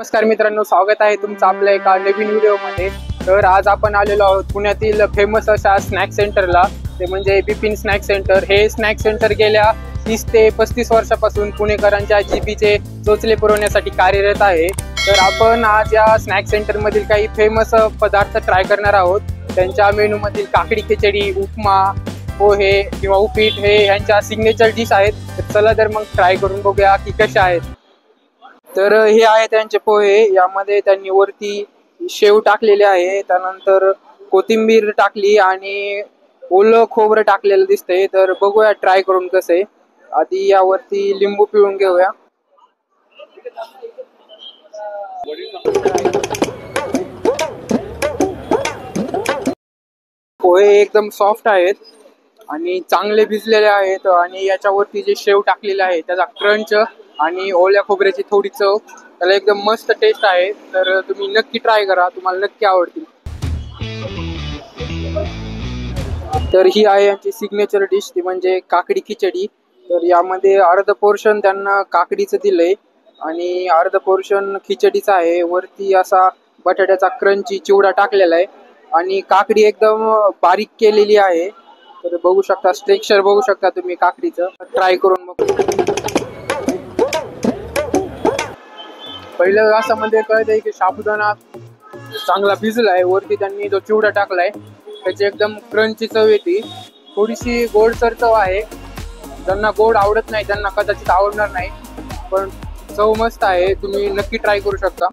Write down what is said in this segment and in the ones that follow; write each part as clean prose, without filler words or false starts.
नमस्कार मित्रांनो, स्वागत आहे तुमचं आपल्या एका नवीन व्हिडिओमध्ये। तर आज आपण आलेलो आहोत पुण्यातील फेमस अशा स्नॅक सेंटरला, ते म्हणजे बिपिन स्नॅक सेंटर। हे स्नॅक सेंटर गेल्या 30 ते 35 वर्षापासून पुणेकरांच्या जिभेचे चोचले पुरवण्यासाठी कार्यरत आहे। तर आपण आज या स्नॅक सेंटरमधील काही फेमस पदार्थ ट्राय करणार आहोत। त्यांच्या मेनूमधील काकडी खिचडी, उपमा, पोहे किंवा उपीट हे यांच्या सिग्नेचर डिश आहेत। तर चला तर मग ट्राय करून बघूया की कशा आहेत। तर हे आहे त्यांचे पोहे। यामध्ये त्यांनी वरती शेव टाकलेले आहे, त्यानंतर कोथिंबीर टाकली आणि ओलं खोबरं टाकलेलं दिसतंय। तर बघूया ट्राय करून कसं आहे। आधी यावरती लिंबू पिळून घेऊया। पोहे एकदम सॉफ्ट आहेत आणि चांगले भिजलेले आहेत आणि याच्यावरती जे शेव टाकलेले आहे त्याचा क्रंच आणि ओल्या खोबऱ्याची थोडी चव, त्याला एकदम मस्त टेस्ट आहे। तर तुम्ही नक्की ट्राय करा, तुम्हाला नक्की आवडतील। तर ही आहे यांची सिग्नेचर डिश, ती म्हणजे काकडी खिचडी। तर यामध्ये अर्ध पोर्शन त्यांना काकडीचं दिलंय आणि अर्ध पोर्शन खिचडीचं आहे। वरती असा बटाट्याचा क्रंची चिवडा टाकलेला आहे आणि काकडी एकदम बारीक केलेली आहे। तर बघू शकता, टेक्स्चर बघू शकता तुम्ही काकडीचं। ट्राय करून बघू। पहिलं असं मध्ये कळतंय की साबुदाणा चांगला भिजलाय, वरती त्यांनी जो चिवडा टाकलाय त्याची एकदम क्रंची चव येते। थोडीशी गोडसर चव आहे, ज्यांना गोड आवडत नाही त्यांना कदाचित आवडणार नाही, पण चव मस्त आहे, तुम्ही नक्की ट्राय करू शकता।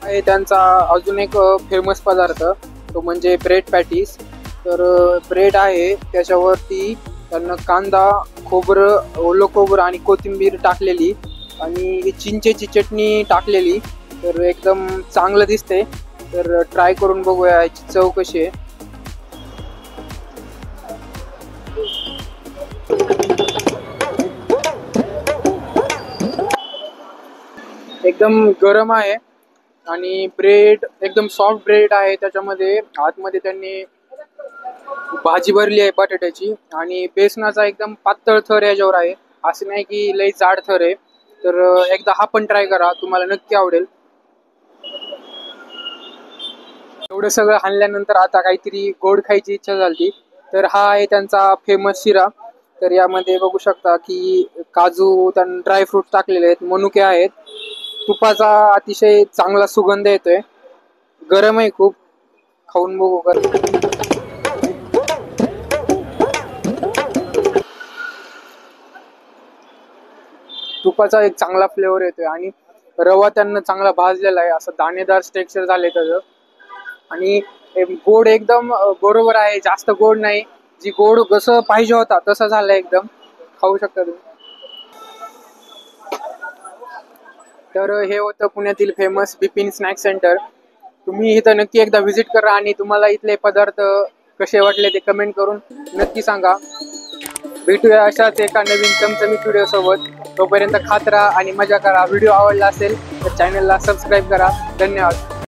आहे त्यांचा अजून एक फेमस पदार्थ, तो म्हणजे ब्रेड पॅटीस। तर ब्रेड आहे, त्याच्यावरती त्यांना कांदा, खोबरं, ओलं खोबरं आणि कोथिंबीर टाकलेली आणि चिंचेची चटणी टाकलेली। तर एकदम चांगलं दिसते। तर ट्राय करून बघूया याची चव कशी आहे। एकदम गरम आहे आणि ब्रेड एकदम सॉफ्ट ब्रेड आहे। त्याच्यामध्ये आतमध्ये त्यांनी भाजी भरली आहे बटाट्याची आणि बेसनाचा एकदम पातळ थर याच्यावर आहे, असं नाही की लई जाड थर आहे। तर एकदा हा पण ट्राय करा, तुम्हाला नक्की आवडेल। एवढं सगळं खाल्ल्यानंतर आता काहीतरी गोड खायची इच्छा झाली। तर हा आहे त्यांचा फेमस शिरा। तर यामध्ये बघू शकता की काजू, त्यांनी ड्रायफ्रूट टाकलेले आहेत, मनुके आहेत, तुपाचा अतिशय चांगला सुगंध येतोय। गरम आहे खूप, खाऊन बघू का। तुपाचा एक चांगला फ्लेवर येतोय आणि रवा त्यांना चांगला भाजलेला आहे, असं दाणेदार टेक्स्चर झालंय त्याचं। आणि गोड एकदम बरोबर आहे, जास्त गोड नाही, जी गोड जसं पाहिजे होता तसं झालंय एकदम। खाऊ शकता तुम्ही। तर हे होतं पुण्यातील फेमस बिपिन स्नॅक सेंटर। तुम्ही इथं नक्की एकदा व्हिजिट करा आणि तुम्हाला इथले पदार्थ कसे वाटले ते कमेंट करून नक्की सांगा। भेटूया अशाच एका नवीन चमचमीत व्हिडिओ सोबत। तोपर्यंत खात राहा आणि मजा करा। व्हिडिओ आवडला असेल तर चॅनलला सबस्क्राईब करा। धन्यवाद।